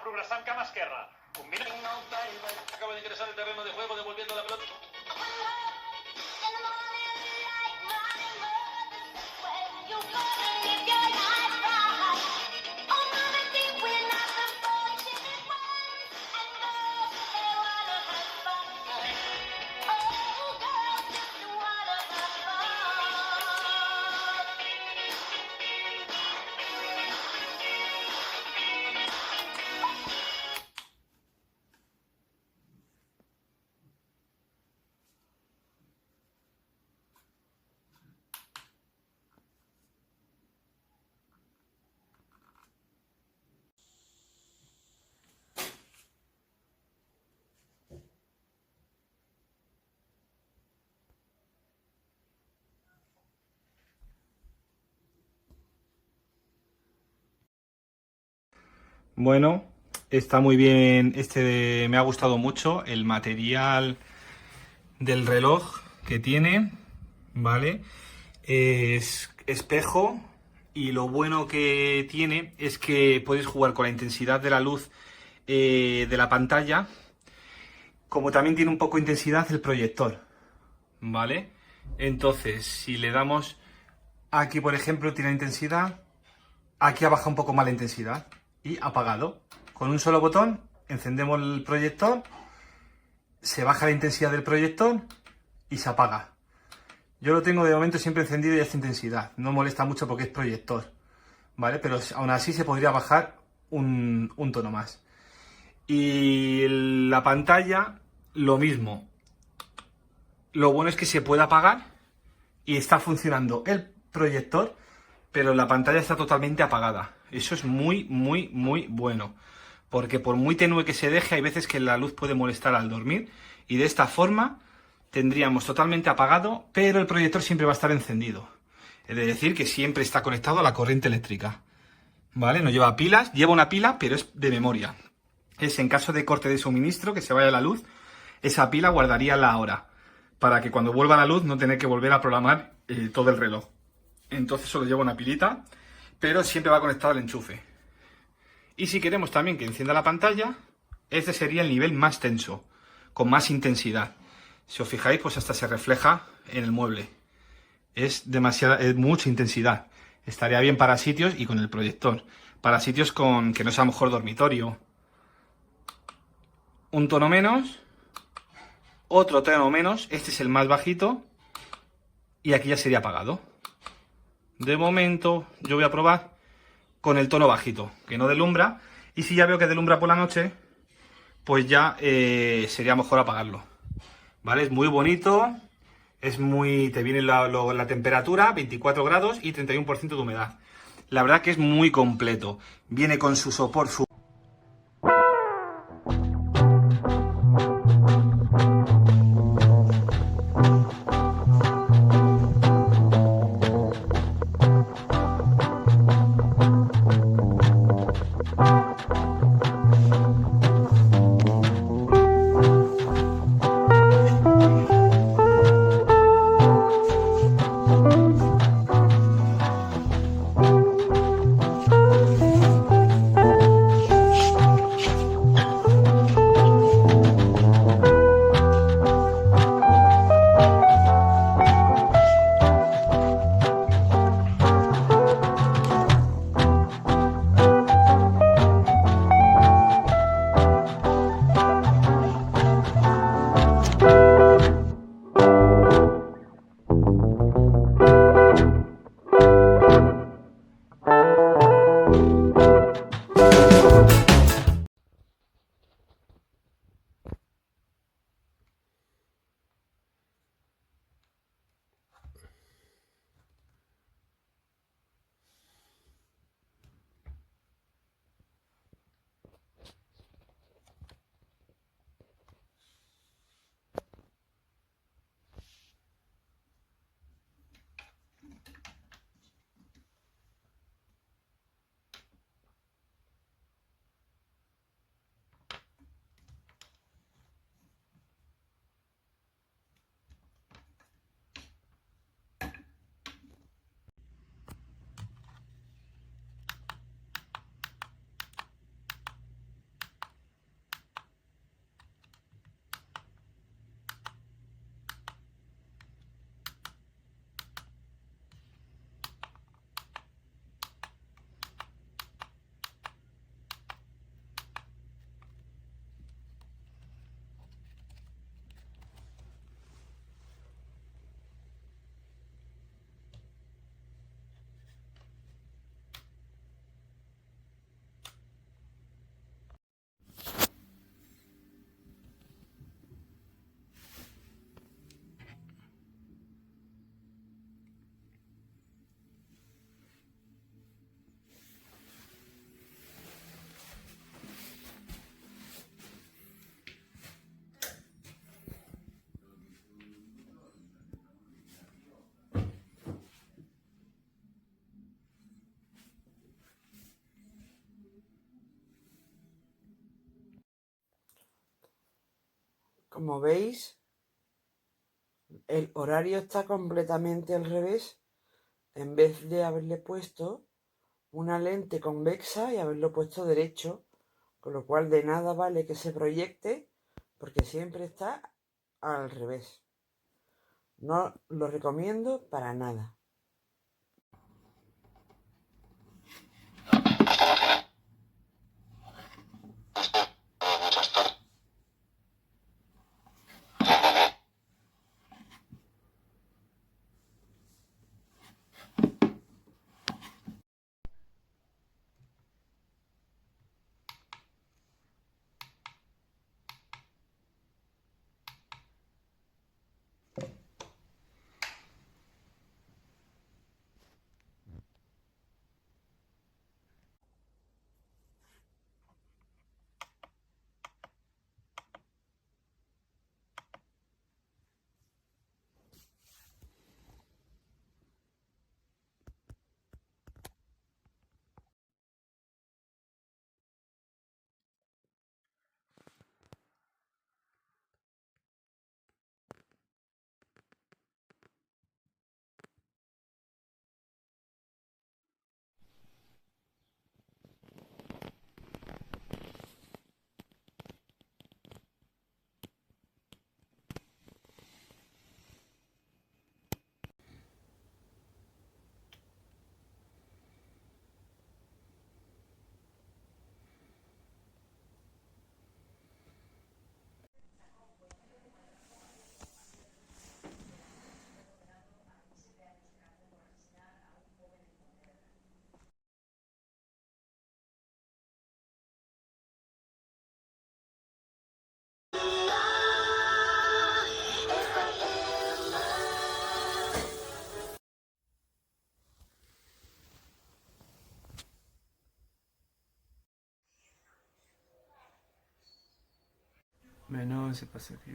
progressant camp esquerre. Combina... Acaba de ingresar el terreno de juego devolviendo la pelota. Bueno, está muy bien, me ha gustado mucho el material del reloj que tiene, ¿vale? Es espejo y lo bueno que tiene es que puedes jugar con la intensidad de la luz de la pantalla, como también tiene un poco de intensidad el proyector, ¿vale? Entonces, si le damos aquí, por ejemplo, tiene intensidad, aquí ha bajado un poco más la intensidad. Y apagado. Con un solo botón encendemos el proyector, se baja la intensidad del proyector y se apaga. Yo lo tengo de momento siempre encendido y a esta intensidad. No molesta mucho porque es proyector, ¿vale? Pero aún así se podría bajar un tono más. Y la pantalla, lo mismo. Lo bueno es que se puede apagar y está funcionando el proyector, pero la pantalla está totalmente apagada. Eso es muy, muy, muy bueno. Porque por muy tenue que se deje, hay veces que la luz puede molestar al dormir. Y de esta forma tendríamos totalmente apagado, pero el proyector siempre va a estar encendido. Es decir, que siempre está conectado a la corriente eléctrica. ¿Vale? No lleva pilas, lleva una pila, pero es de memoria. Es en caso de corte de suministro, que se vaya la luz, esa pila guardaría la hora. Para que cuando vuelva la luz no tener que volver a programar todo el reloj. Entonces solo lleva una pilita, pero siempre va conectado al enchufe. Y si queremos también que encienda la pantalla, este sería el nivel más tenso, con más intensidad. Si os fijáis, pues hasta se refleja en el mueble. Es mucha intensidad. Estaría bien para sitios y con el proyector. Para sitios con que no sea mejor dormitorio. Un tono menos, otro tono menos, este es el más bajito, y aquí ya sería apagado. De momento yo voy a probar con el tono bajito, que no delumbra, y si ya veo que delumbra por la noche, pues ya sería mejor apagarlo. ¿Vale? Es muy bonito, te viene la temperatura, 24 grados y 31% de humedad. La verdad que es muy completo. Viene con su soporte, Como veis, el horario está completamente al revés. En vez de haberle puesto una lente convexa y haberlo puesto derecho, con lo cual de nada vale que se proyecte porque siempre está al revés. No lo recomiendo para nada. Bueno, se pasa aquí.